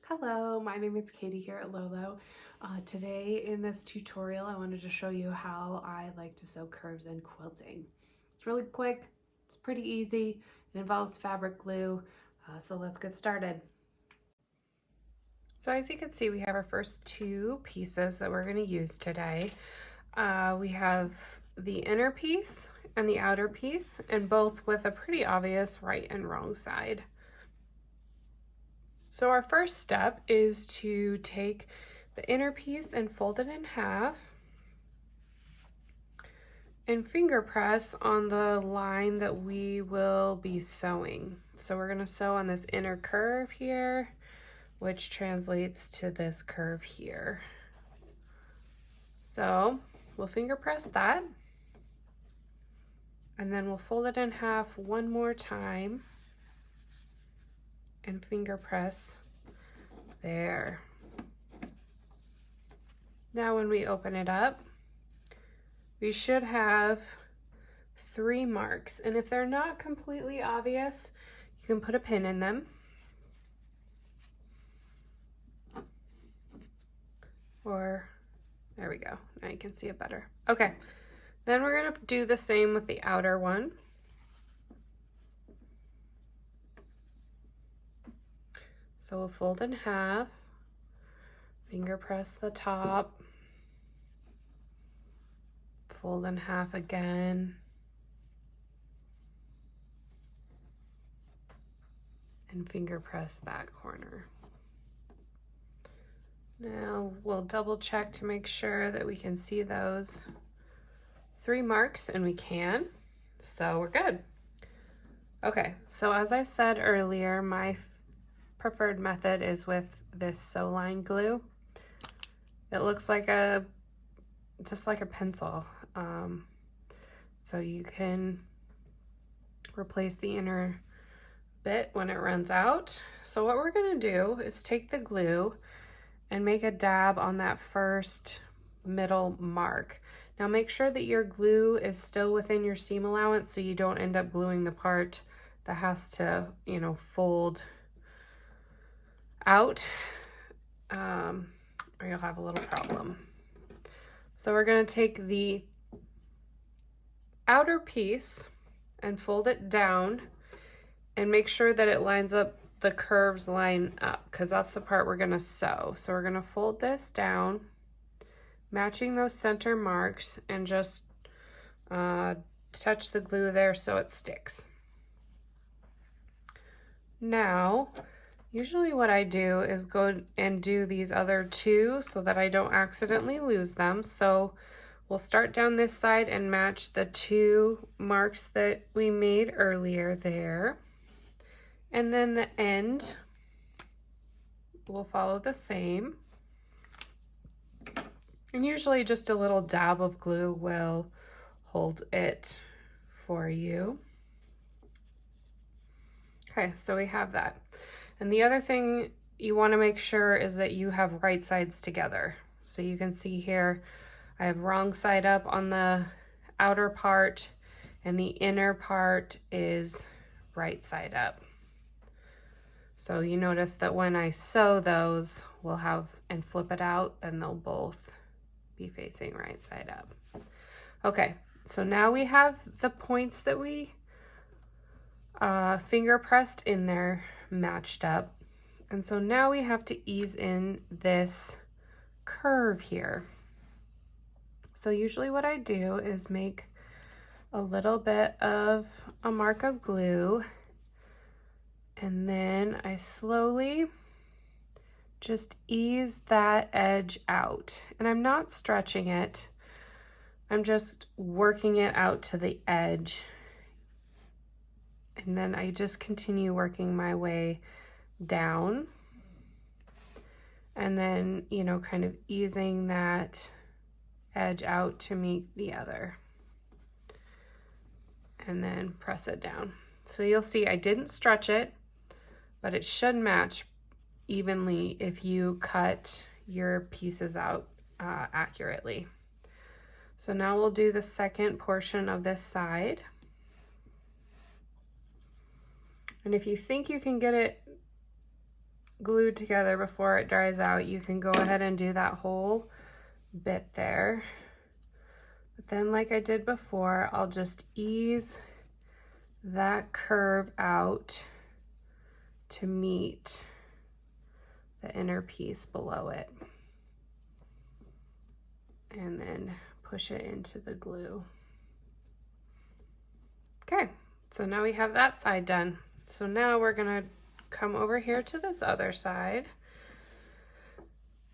Hello, my name is Katie here at Lolo. Today in this tutorial I wanted to show you how I like to sew curves in quilting. It's really quick, it's pretty easy, it involves fabric glue, so let's get started. So as you can see, we have our first two pieces that we're going to use today. We have the inner piece and the outer piece, and both with a pretty obvious right and wrong side. So our first step is to take the inner piece and fold it in half and finger press on the line that we will be sewing. So we're going to sew on this inner curve here, which translates to this curve here. So we'll finger press that, and then we'll fold it in half one more time and finger press there. Now when we open it up, we should have 3 marks, and if they're not completely obvious, you can put a pin in them. Or, there we go, now you can see it better. Okay, then we're gonna do the same with the outer one. So we'll fold in half, finger press the top, fold in half again, and finger press that corner. Now we'll double check to make sure that we can see those 3 marks, and we can, so we're good. Okay, so as I said earlier, my preferred method is with this sew line glue. It looks like just like a pencil. So you can replace the inner bit when it runs out. So what we're gonna do is take the glue and make a dab on that first middle mark. Now make sure that your glue is still within your seam allowance so you don't end up gluing the part that has to, fold out, or you'll have a little problem. So we're going to take the outer piece and fold it down and make sure that it lines up, the curves line up, because that's the part we're going to sew. So we're going to fold this down, matching those center marks, and just touch the glue there so it sticks. Now, usually what I do is go and do these other 2 so that I don't accidentally lose them. So we'll start down this side and match the 2 marks that we made earlier there. And then the end will follow the same. And usually just a little dab of glue will hold it for you. Okay, so we have that. And the other thing you want to make sure is that you have right sides together. So you can see here, I have wrong side up on the outer part, and the inner part is right side up. So you notice that when I sew those, we'll have, and flip it out, then they'll both be facing right side up. Okay, so now we have the points that we finger pressed in there matched up, and so now we have to ease in this curve here. So usually what I do is make a little bit of a mark of glue, and then I slowly just ease that edge out, and I'm not stretching it, I'm just working it out to the edge. And then I just continue working my way down, and then, kind of easing that edge out to meet the other, and then press it down. So you'll see I didn't stretch it, but it should match evenly if you cut your pieces out accurately. So now we'll do the second portion of this side. And if you think you can get it glued together before it dries out, you can go ahead and do that whole bit there. But then, like I did before, I'll just ease that curve out to meet the inner piece below it. And then push it into the glue. Okay, so now we have that side done. So now we're gonna come over here to this other side.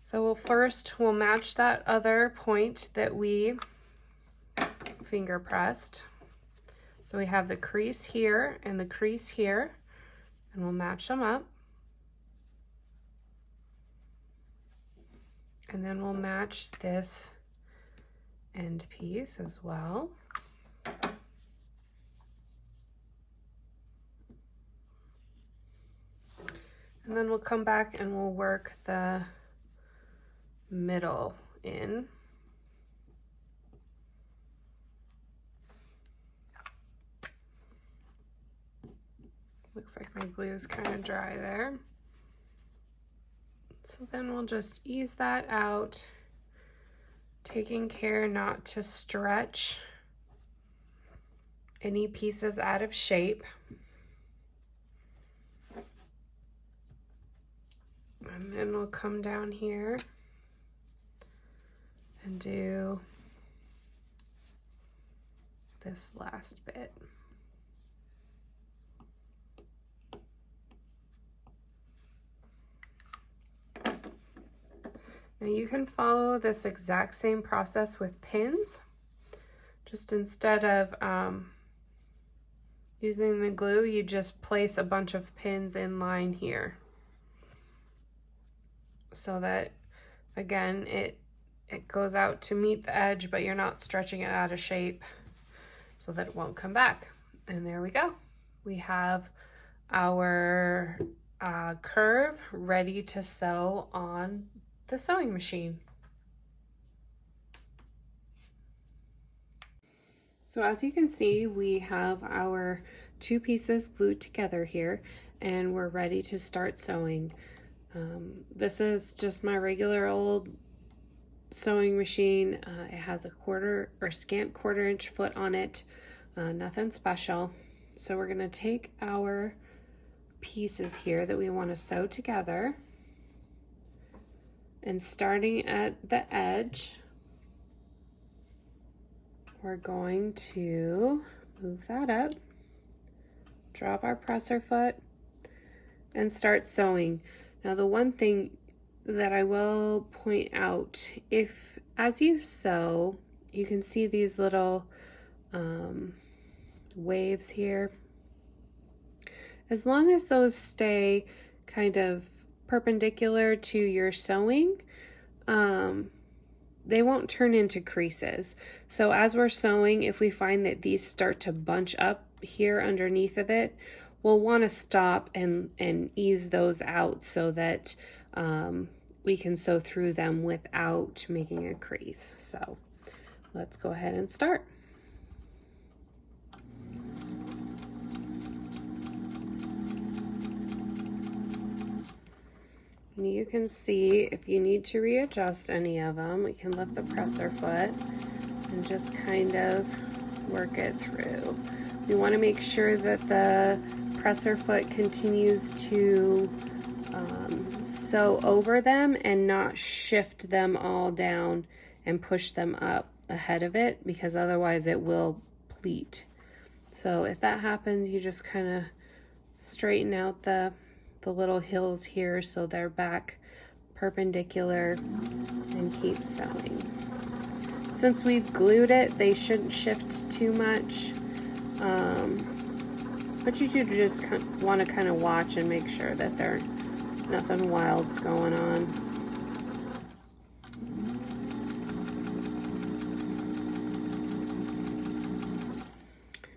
So we'll match that other point that we finger pressed. So we have the crease here and the crease here, and we'll match them up. And then we'll match this end piece as well. And then we'll come back and we'll work the middle in. Looks like my glue is kind of dry there. So then we'll just ease that out, taking care not to stretch any pieces out of shape. And then we'll come down here and do this last bit. Now you can follow this exact same process with pins, just instead of using the glue, you just place a bunch of pins in line here, so that, again, it goes out to meet the edge, but you're not stretching it out of shape so that it won't come back. And there we go. We have our curve ready to sew on the sewing machine. So as you can see, we have our two pieces glued together here, and we're ready to start sewing. This is just my regular old sewing machine. It has a scant quarter-inch foot on it, nothing special. So we're gonna take our pieces here that we want to sew together, and starting at the edge, we're going to move that up, drop our presser foot, and start sewing. Now the one thing that I will point out, as you sew, you can see these little waves here. As long as those stay kind of perpendicular to your sewing, they won't turn into creases. So as we're sewing, if we find that these start to bunch up here underneath of it, we'll want to stop and ease those out so that we can sew through them without making a crease. So let's go ahead and start. And you can see if you need to readjust any of them, we can lift the presser foot and just kind of work it through. We want to make sure that the presser foot continues to sew over them and not shift them all down and push them up ahead of it, because otherwise it will pleat. So if that happens, you just kind of straighten out the little hills here so they're back perpendicular and keep sewing. Since we've glued it, they shouldn't shift too much, but you do just want to kind of watch and make sure that there's nothing wild's going on.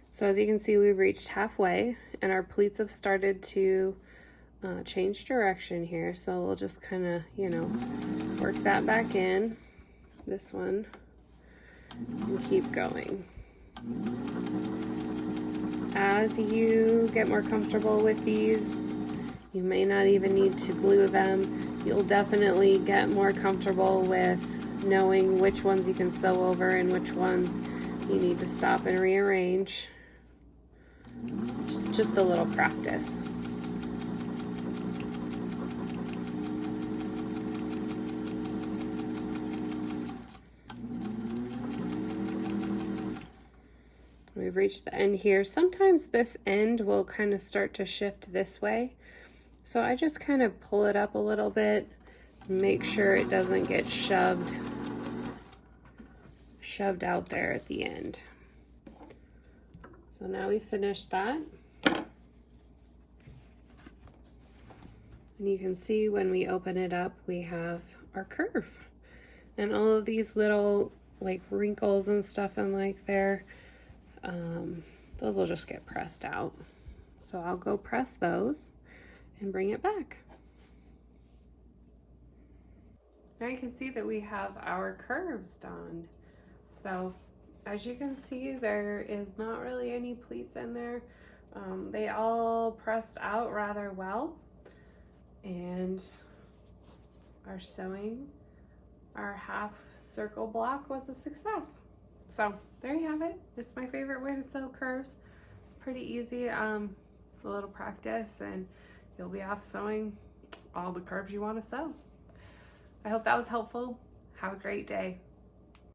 So as you can see, we've reached halfway and our pleats have started to change direction here. So we'll just kind of, work that back in, this one, and keep going. As you get more comfortable with these, You may not even need to glue them. You'll definitely get more comfortable with knowing which ones you can sew over and which ones you need to stop and rearrange. Just a little practice. We've reached the end here. Sometimes this end will kind of start to shift this way. So I just kind of pull it up a little bit, make sure it doesn't get shoved out there at the end. So now we finished that. And you can see when we open it up, we have our curve. And all of these little like wrinkles and stuff in like there, those will just get pressed out. So I'll go press those and bring it back. Now you can see that we have our curves done. So as you can see, there is not really any pleats in there. They all pressed out rather well, and our sewing, our half circle block was a success. So there you have it. It's my favorite way to sew curves. It's pretty easy, a little practice, and you'll be off sewing all the curves you want to sew. I hope that was helpful. Have a great day.